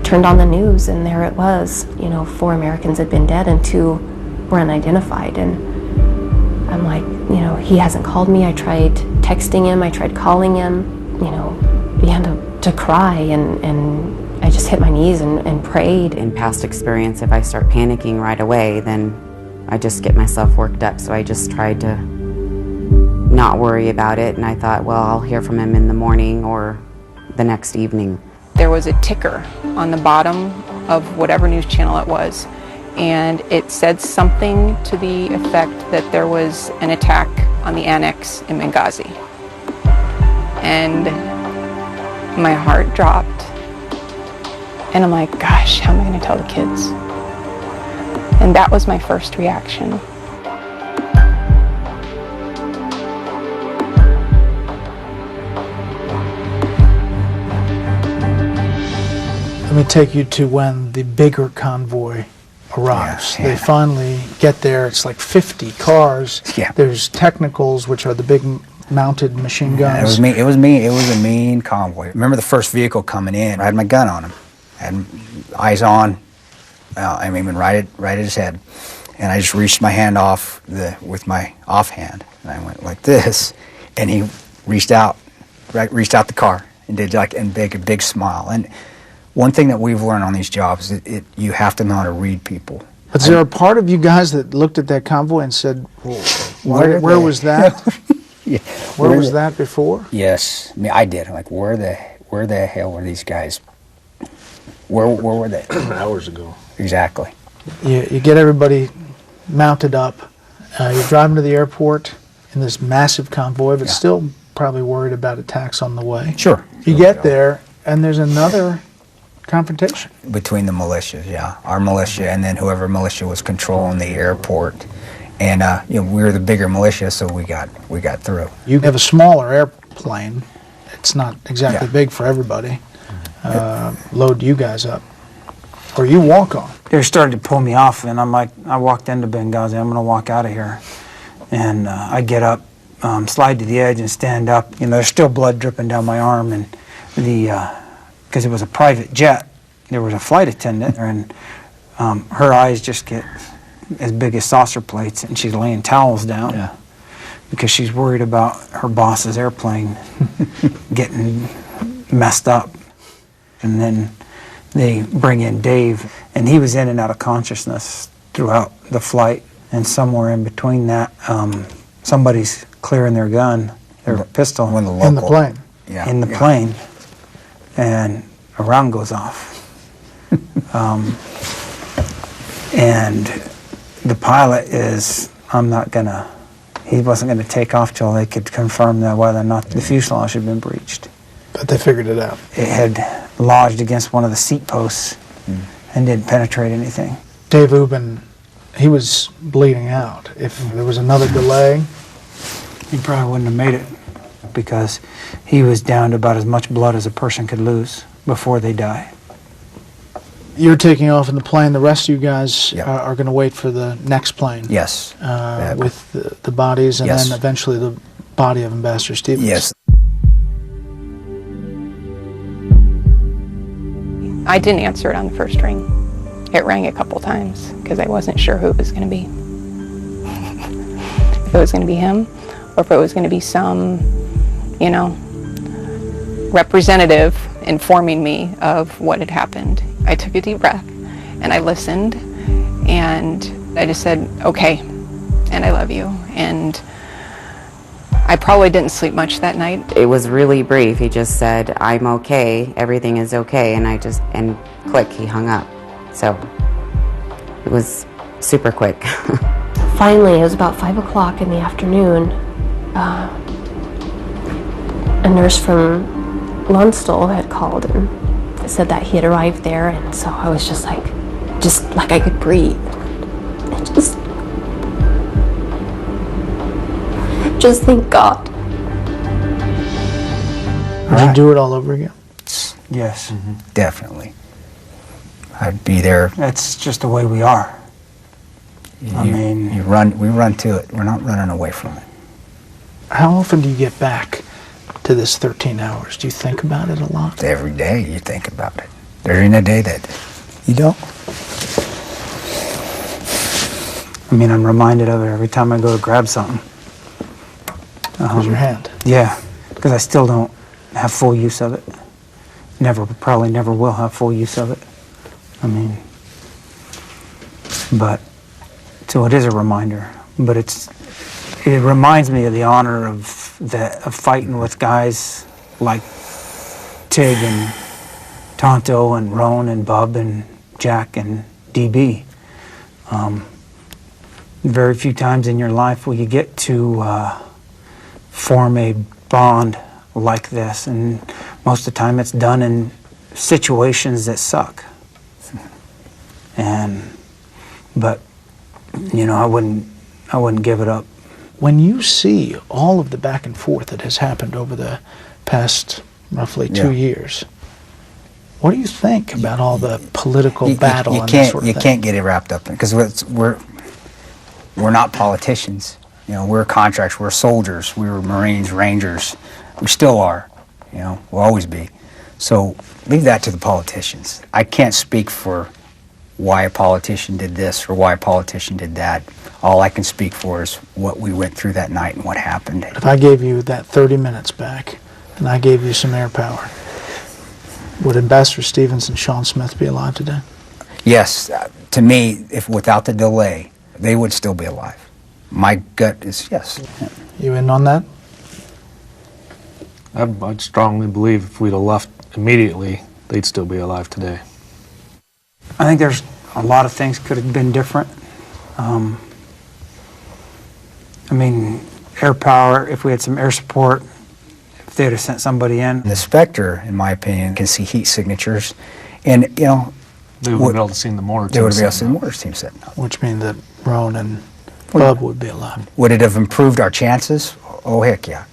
turned on the news, and there it was. 4 Americans had been dead and 2 were unidentified. And I'm like, he hasn't called me. I tried texting him, I tried calling him, began to cry, and I just hit my knees and prayed. In past experience, if I start panicking right away, then I just get myself worked up. So I just tried to not worry about it, and I thought, well, I'll hear from him in the morning or the next evening. There was a ticker on the bottom of whatever news channel it was, and it said something to the effect that there was an attack on the annex in Benghazi. And my heart dropped, and I'm like, gosh, how am I going to tell the kids? And that was my first reaction. Let me take you to when the bigger convoy arrives. Yeah. They finally get there. It's like 50 cars. Yeah. There's technicals, which are the big mounted machine guns. It was a mean convoy. Remember the first vehicle coming in, I had my gun on him. I had eyes on, right at his head. And I just reached my hand off with my offhand. And I went like this, and he reached out the car and did a big smile. And one thing that we've learned on these jobs is you have to know how to read people. But is there a part of you guys that looked at that convoy and said, where was that? Yeah. Where was that before? Yes, I did. I'm like, where the hell were these guys? Where were they? Hours ago. Exactly. You get everybody mounted up. You're driving to the airport in this massive convoy, but still probably worried about attacks on the way. Sure. You get there, and there's another confrontation. Between the militias, our militia, and then whoever militia was controlling the airport. And we were the bigger militia, so we got through. You have a smaller airplane. It's not exactly big for everybody. Load you guys up, or you walk on. They started to pull me off, and I'm like, I walked into Benghazi. I'm going to walk out of here, and I get up, slide to the edge, and stand up. There's still blood dripping down my arm, and because it was a private jet, there was a flight attendant, and her eyes just get as big as saucer plates, and she's laying towels down because she's worried about her boss's airplane getting messed up. And then they bring in Dave, and he was in and out of consciousness throughout the flight, and somewhere in between that, somebody's clearing their gun, their pistol, in the plane. In the plane, and a round goes off. And the pilot he wasn't going to take off till they could confirm that whether or not the fuselage had been breached. But they figured it out. It had lodged against one of the seat posts and didn't penetrate anything. Dave Ubben, he was bleeding out. If there was another delay, he probably wouldn't have made it, because he was down to about as much blood as a person could lose before they die. You're taking off in the plane. The rest of you guys are going to wait for the next plane. Yes. With the bodies, and then eventually the body of Ambassador Stevens. Yes. I didn't answer it on the first ring. It rang a couple times because I wasn't sure who it was going to be. If it was going to be him, or if it was going to be some, representative informing me of what had happened. I took a deep breath and I listened, and I just said, okay, and I love you. And I probably didn't sleep much that night. It was really brief. He just said, I'm okay, everything is okay, and click, he hung up. So it was super quick. Finally, it was about 5 o'clock in the afternoon. A nurse from Lonsdale had called and said that he had arrived there, and so I was just like I could breathe. And just thank God. Would you do it all over again? Yes. Definitely. I'd be there. That's just the way we are. We run to it. We're not running away from it. How often do you get back to this 13 hours? Do you think about it a lot? Every day you think about it. There ain't a day that you don't. I mean, I'm reminded of it every time I go to grab something. Use your hand. Yeah, because I still don't have full use of it. Probably never will have full use of it. I mean, but, so it is a reminder, but it reminds me of the honor of fighting with guys like Tig and Tonto and Roan and Bub and Jack and DB. Very few times in your life will you get to form a bond like this, and most of the time it's done in situations that suck. But you know, I wouldn't give it up. When you see all of the back and forth that has happened over the past roughly 2 years, what do you think about all the political battle and that sort of thing? You can't get it wrapped up in, because we're not politicians. You know, we're contractors, we're soldiers, we were Marines, Rangers. We still are. You know, we'll always be. So leave that to the politicians. I can't speak for why a politician did this or why a politician did that. All I can speak for is what we went through that night and what happened. If I gave you that 30 minutes back and I gave you some air power, would Ambassador Stevens and Sean Smith be alive today? Yes, to me, if without the delay, they would still be alive. My gut is yes. You in on that? I'd strongly believe if we'd have left immediately, they'd still be alive today. I think there's a lot of things could have been different. I mean, air power, if we had some air support, if they'd have sent somebody in. The Spectre, in my opinion, can see heat signatures, and you know, they would be able to see the mortar team. They would be able to see the mortar team setting up. Which means that Roan and Bub would be alive. Would it have improved our chances? Oh, heck yeah.